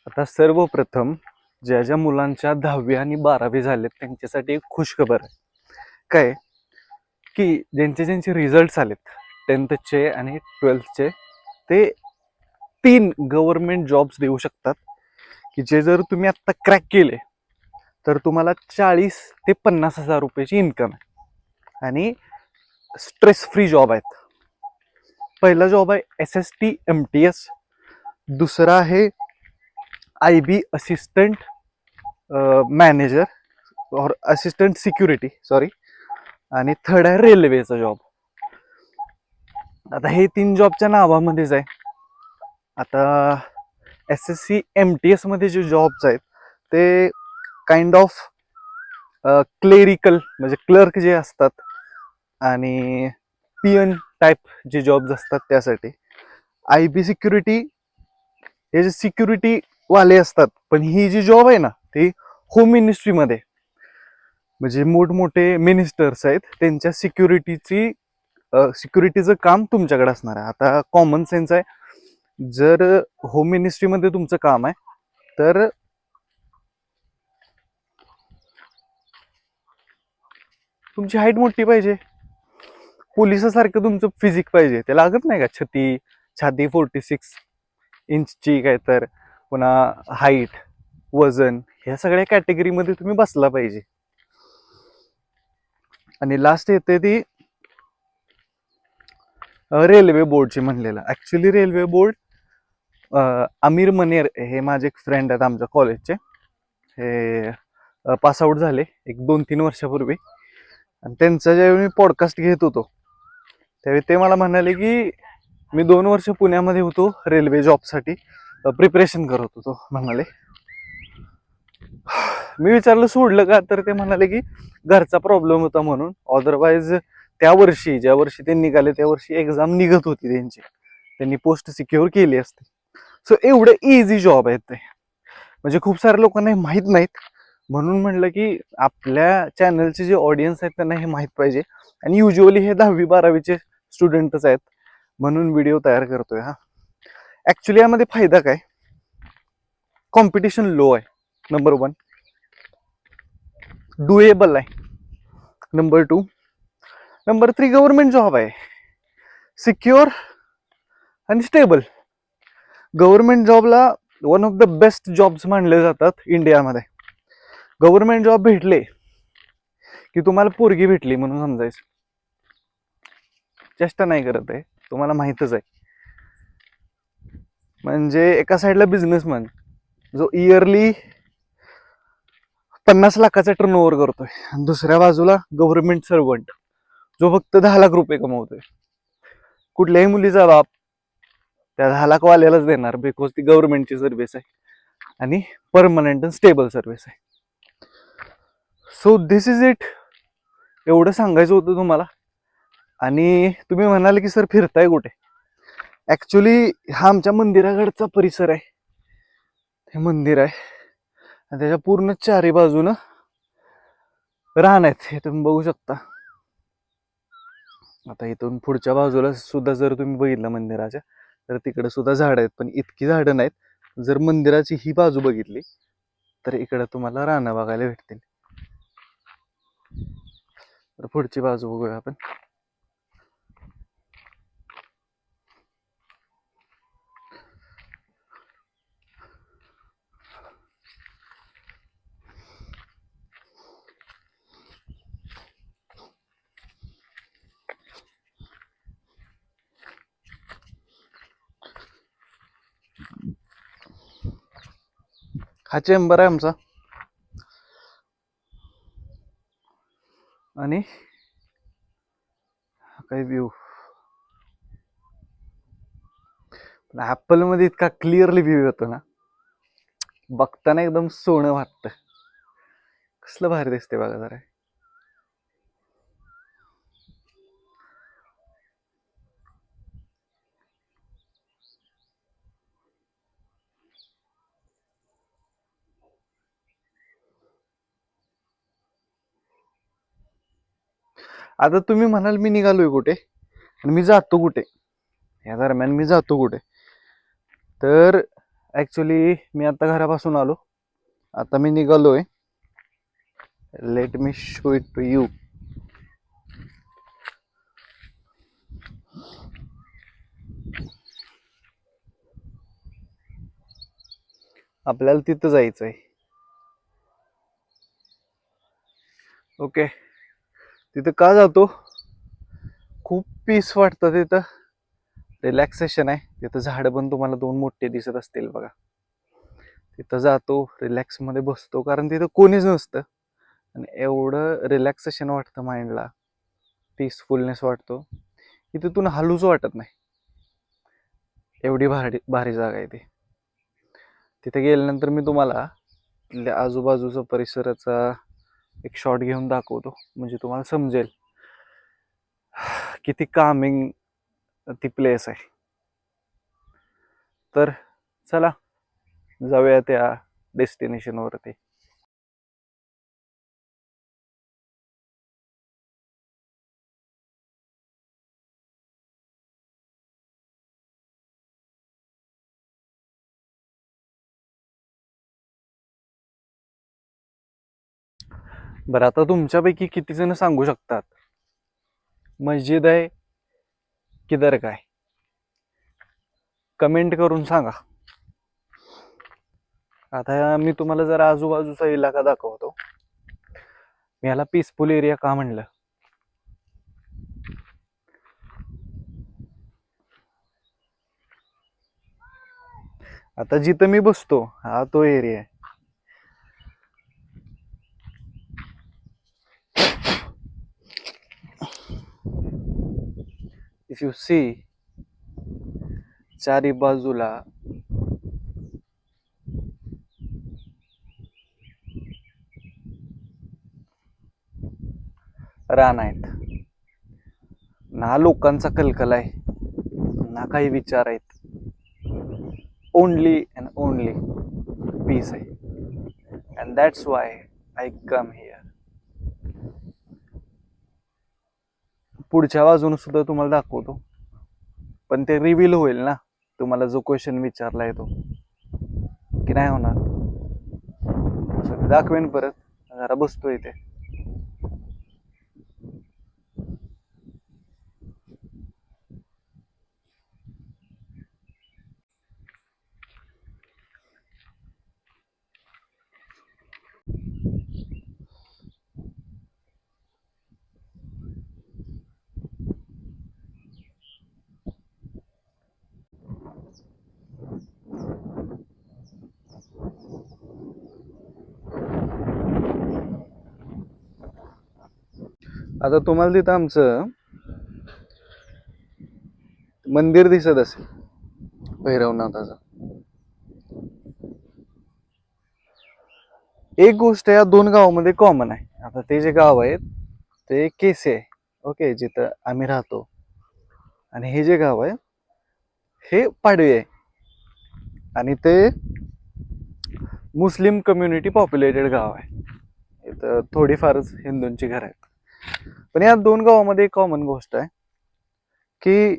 आता सर्वप्रथम ज्या ज्या मुलांच्या 10वी आणि 12वी झालेत त्यांच्यासाठी एक खुशखबर आहे. काय की ज्यांचे ज्यांचे रिझल्ट आलेत 10th आणि 12th ते 3 गव्हर्नमेंट जॉब्स देऊ शकतात की जे जर तुम्ही आत्ता क्रॅक केले तर तुम्हाला 40 ते 50,000 रुपयाची इन्कम आहे आणि स्ट्रेस फ्री जॉब आहेत. पहिला जॉब आहे SST-MTS, दुसरा आहे IB असिस्टंट मॅनेजर और असिस्टंट सिक्युरिटी सॉरी, आणि थर्ड आहे रेल्वेचा जॉब. आता हे 3 जॉबच्या नावामध्येच आहे. आता SSC-MTS मध्ये जे जॉब्स आहेत ते काइंड ऑफ क्लेरिकल म्हणजे क्लर्क जे असतात आणि PN टाईप जे जॉब्स असतात त्यासाठी. IB सिक्युरिटी हे जे सिक्युरिटी वाले असतात, पण ही जी जॉब आहे ना ती होम मिनिस्ट्रीमध्ये म्हणजे मोठमोठे मिनिस्टर्स आहेत त्यांच्या सिक्युरिटीचं काम तुमच्याकडे असणार आहे. आता कॉमन सेन्स आहे, जर होम मिनिस्ट्रीमध्ये तुमचं काम आहे तर तुमची हाईट मोठी पाहिजे, पोलिसासारखं तुमचं फिजिक पाहिजे. ते लागत नाही का छाती 46 इंचची काय तर, पुन्हा हाईट, वजन, ह्या सगळ्या कॅटेगरीमध्ये तुम्ही बसला पाहिजे. आणि लास्ट येते ती रेल्वे बोर्डची म्हणलेलं. ऍक्च्युली रेल्वे बोर्ड अमीर मनेर हे माझे एक फ्रेंड आहेत आमच्या कॉलेजचे, हे पास आउट झाले एक 2-3 वर्षापूर्वी. आणि त्यांचा ज्यावेळी मी पॉडकास्ट घेत होतो त्यावेळी ते मला म्हणाले की मी 2 वर्ष पुण्यामध्ये होतो रेल्वे जॉबसाठी प्रिपरेशन करत होतो म्हणाले. मी विचारलं सोडलं का, तर ते म्हणाले की घरचा प्रॉब्लेम होता म्हणून. अदरवाईज त्या वर्षी ज्या वर्षी ते निघाले त्या वर्षी एक्झाम निघत होती त्यांची, त्यांनी पोस्ट सिक्युअर केली असते. सो एवढे इझी जॉब आहेत ते, म्हणजे खूप साऱ्या लोकांना हे माहीत नाहीत. म्हणून म्हणलं की आपल्या चॅनलचे जे ऑडियन्स आहेत त्यांना हे माहीत पाहिजे. आणि युजली हे 10वी-12वीचे स्टुडंटच आहेत म्हणून व्हिडिओ तयार करतोय. हा ऍक्च्युली यामध्ये फायदा काय, कॉम्पिटिशन लो आहे नंबर 1, डुएबल आहे नंबर 2, नंबर 3 गव्हर्नमेंट जॉब आहे, सिक्युअर आणि स्टेबल. गव्हर्नमेंट जॉबला one of the best jobs मानले जातात इंडियामध्ये. गव्हर्नमेंट जॉब भेटले की तुम्हाला पोरगी भेटली म्हणून समजायचं. चेष्टा नाही करत आहे, तुम्हाला माहितच आहे. म्हणजे एका साईडला बिझनेसमॅन जो इयरली 50 लाखाचा टर्नओव्हर करतोय, दुसऱ्या बाजूला गव्हर्नमेंट सर्वंट जो फक्त 10 लाख रुपये कमवतोय. कुठल्याही मुलीचा बाप त्या 10 लाख वाल्यालाच देणार, बिकॉज ती गव्हर्नमेंटची सर्व्हिस आहे आणि परमनंट आणि स्टेबल सर्व्हिस आहे. सो दिस इज इट, एवढं सांगायचं होतं तुम्हाला. आणि तुम्ही म्हणाले की सर फिरताय कुठे, ऍक्च्युली हा आमच्या मंदिराकडचा परिसर आहे. हे मंदिर आहे आणि त्याच्या पूर्ण चारी बाजूनं रान आहेत, हे तुम्ही बघू शकता. आता इथून पुढच्या बाजूला सुद्धा जर तुम्ही बघितलं मंदिराच्या, तर तिकडे सुद्धा झाड आहेत, पण इतकी झाडं नाहीत. जर मंदिराची ही बाजू बघितली तर इकडे तुम्हाला रानं बघायला भेटतील. तर पुढची बाजू बघूया आपण. हा चेंबर आहे आमचा आणि काही व्ह्यू. ऍपल मध्ये इतका क्लिअरली व्ह्यू येतो ना, बघताना एकदम सोनं वाटतं. कसलं भारी दिसते बघा जरा. आता तुम्ही म्हणाल मी निघालोय कुठे आणि मी जातो कुठे, या दरम्यान मी जातो कुठे, तर ॲक्च्युली मी आता घरापासून आलो, आता मी निघालोय. Let me show it to you. आपल्याला तिथं जायचंय. ओके, तिथं का जातो? खूप पीस वाटतं तिथं, रिलॅक्सेशन आहे तिथं. झाडं पण तुम्हाला 2 मोठे दिसत असतील बघा. तिथं जातो, रिलॅक्स मध्ये बसतो, कारण तिथं कोणीच नसतं आणि एवढं रिलॅक्सेशन वाटतं माइंडला, पीसफुलनेस वाटतो की तिथून हलूच वाटत नाही. एवढी भारी भारी जागा आहे ती. तिथे गेल्यानंतर मी तुम्हाला आजूबाजूचा परिसराचा एक शॉट घेऊन दाखवतो, म्हणजे तुम्हाला समजेल किती कामिंग ती प्लेस आहे. तर चला जाऊया त्या डेस्टिनेशन वरती. बरं, आता तुमच्यापैकी किती जण सांगू शकतात मस्जिद आहे की दर्गा आहे? कमेंट करून सांगा. आता मी तुम्हाला जरा आजूबाजूचा इलाका दाखवतो. मी याला पीसफुल एरिया का म्हणलं? आता जिथं मी बसतो हा तो एरिया आहे. इफ यू सी, चारी बाजूला रान आहेत, ना लोकांचा कलकल आहे, ना काही विचार आहेत. ओनली अँड ओनली पीस आहे. And that's why I come here. पुढच्या बाजून सुद्धा तुम्हाला दाखवतो, पण ते रिव्हील होईल ना तुम्हाला जो क्वेश्चन विचारलाय तो, की नाही होणार? दाखवेन परत. जरा बसतो इथे. आता तुम्हाला तिथं आमचं मंदिर दिसत असेल, भैरवनाथाचं. एक गोष्ट या 2 गावामध्ये कॉमन आहे. आता ते जे गाव आहेत ते केसे आहे, ओके, जिथं आम्ही राहतो. आणि हे जे गाव आहे हे पाडवी आहे, आणि ते मुस्लिम कम्युनिटी पॉप्युलेटेड गाव आहे. इथं थोडीफारच हिंदूंची घर आहेत. पण या 2 गावामध्ये कॉमन गोष्ट आहे की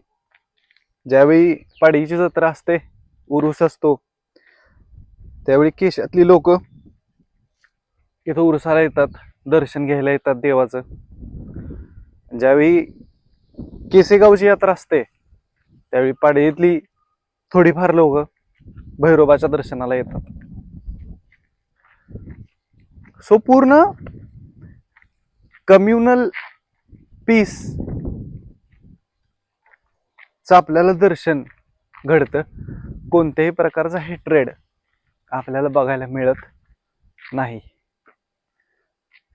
ज्यावेळी पाडवीची जत्रा असते, उरूस असतो, त्यावेळी केशातली लोक इथं उरसाला येतात, दर्शन घ्यायला येतात देवाचं. ज्यावेळी केसेगावची यात्रा असते त्यावेळी पाडवीतली थोडीफार लोक भैरोबाच्या दर्शनाला येतात. सो पूर्ण कम्युनल पीस च आपल्याला दर्शन घडतं. कोणत्याही प्रकारचा हेट्रेड आपल्याला बघायला मिळत नाही.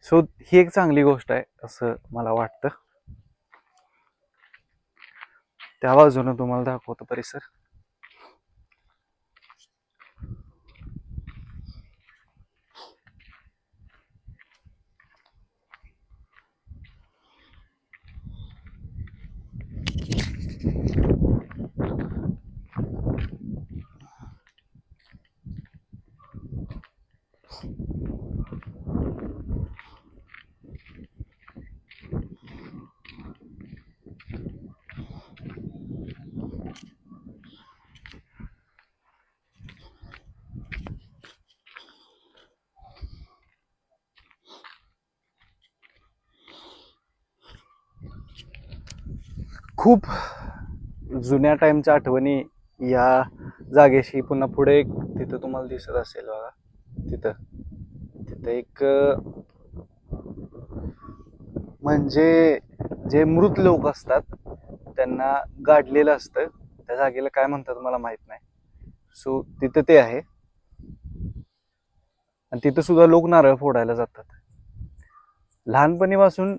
सो ही एक चांगली गोष्ट आहे असं मला वाटतं. त्या बाजूने तुम्हाला दाखवतो परिसर. खूप जुन्या टाइमच्या आठवणी या जागेशी पुन्हा पुढे एक तिथं तुम्हाला दिसत असेल बघा, तिथं तिथं एक म्हणजे जे मृत लोक असतात त्यांना गाडलेलं असतं, त्या जागेला काय म्हणतात मला माहित नाही. सो तिथं ते आहे आणि तिथं सुद्धा लोक नारळ फोडायला जातात. लहानपणीपासून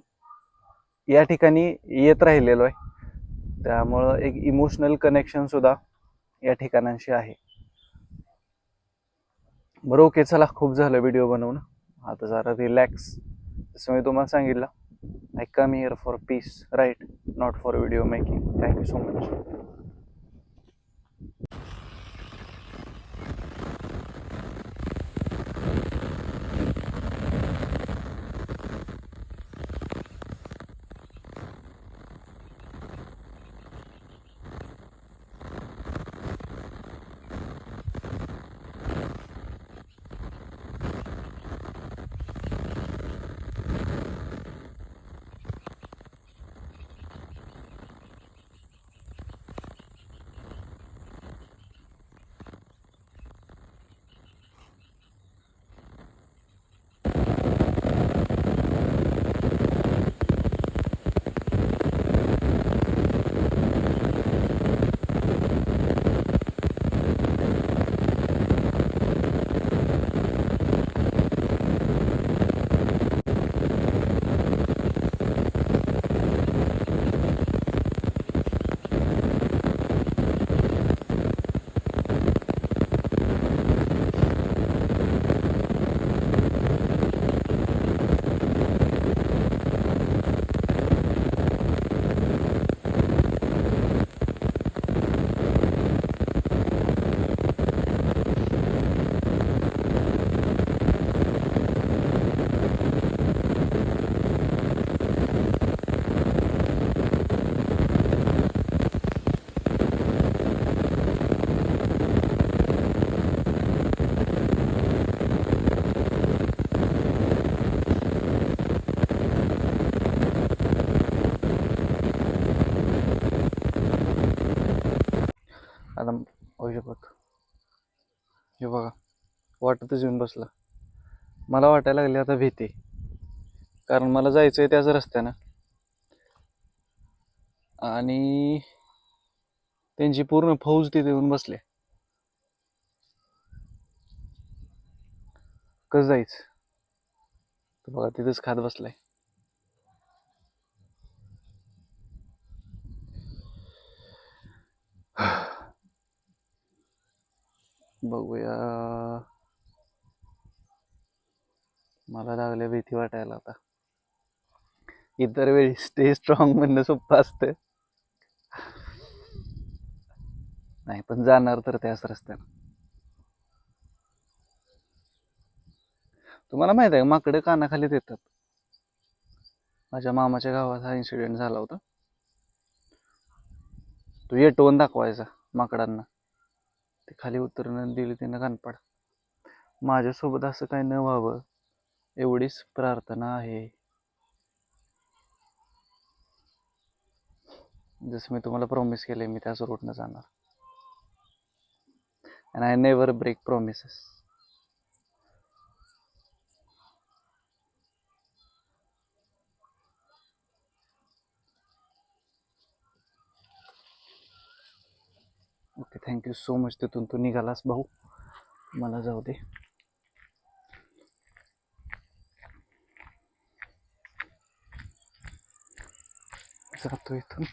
या ठिकाणी येत राहिलेलो आहे, त्यामुळं एक इमोशनल कनेक्शन सुद्धा या ठिकाणांशी आहे. बरं, ओके, चला, खूप झालं व्हिडिओ बनवून, आता जरा रिलॅक्स. जसं मी तुम्हाला सांगितलं, I come here for peace, right, not for video making. Thank you so much. आता बघ, हे बघा, वाटतच येऊन बसला. मला वाटायला लागली आता भीती, कारण मला जायचंय त्याच रस्त्यानं आणि त्यांची पूर्ण फौज तिथे येऊन बसले. कसं जायचं? तर बघा, तिथेच खात बसलाय. बघूया, मला लागल्या भीती वाटायला आता. इतर वेळी स्टे स्ट्रॉंग म्हणणं सोपं असतं, नाही पण जाणार तर त्याच रस्त्यानं. तुम्हाला माहित आहे, माकडे कानाखाली देतात. माझ्या मामाच्या गावात हा इन्सिडेंट झाला होता. तो येटवून दाखवायचा माकडांना, ते खाली उतरणं दिली त्यानं कानपाड. माझ्यासोबत असं काही न व्हावं एवढीच प्रार्थना आहे. जसं मी तुम्हाला प्रॉमिस केले, मी त्याच रोडनं जाणार. And I never break promises. Okay, thank you so much. तिथून तू निघालास भाऊ, मला जाऊ दे. जातो इथून.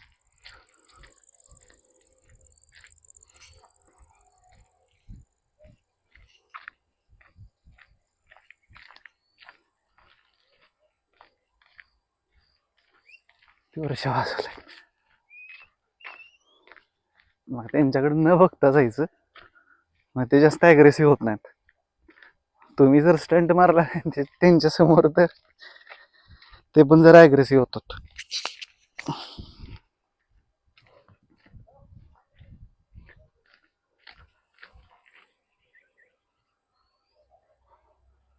वर्ष वाजवलंय. मग त्यांच्याकडे न बघता जायचं, मग ते जास्त ॲग्रेसिव्ह होत नाहीत. तुम्ही जर स्टंट मारला त्यांच्या समोर तर ते पण जरा ॲग्रेसिव्ह होतात.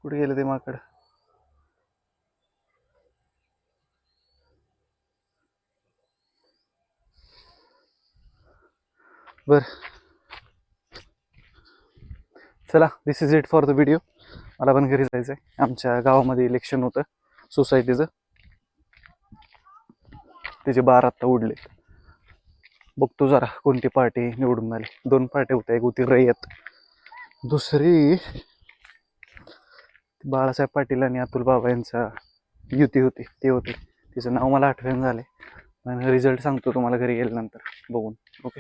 कुठे गेलं ते माकड? बर, चला, this is it for the video. मला पण घरी जायचं आहे. आमच्या गावामध्ये इलेक्शन होतं सोसायटीचं, त्याचे 12 आत्ता उडले. बघतो जरा कोणती पार्टी निवडून आली. 2 पार्टी होत्या, एक होती रयत, दुसरी बाळासाहेब पाटील आणि अतुल बाबा यांचा युती होती, ते होते. तिचं नाव मला आठवण झाले. रिझल्ट सांगतो तुम्हाला घरी गेल्यानंतर बघून. ओके.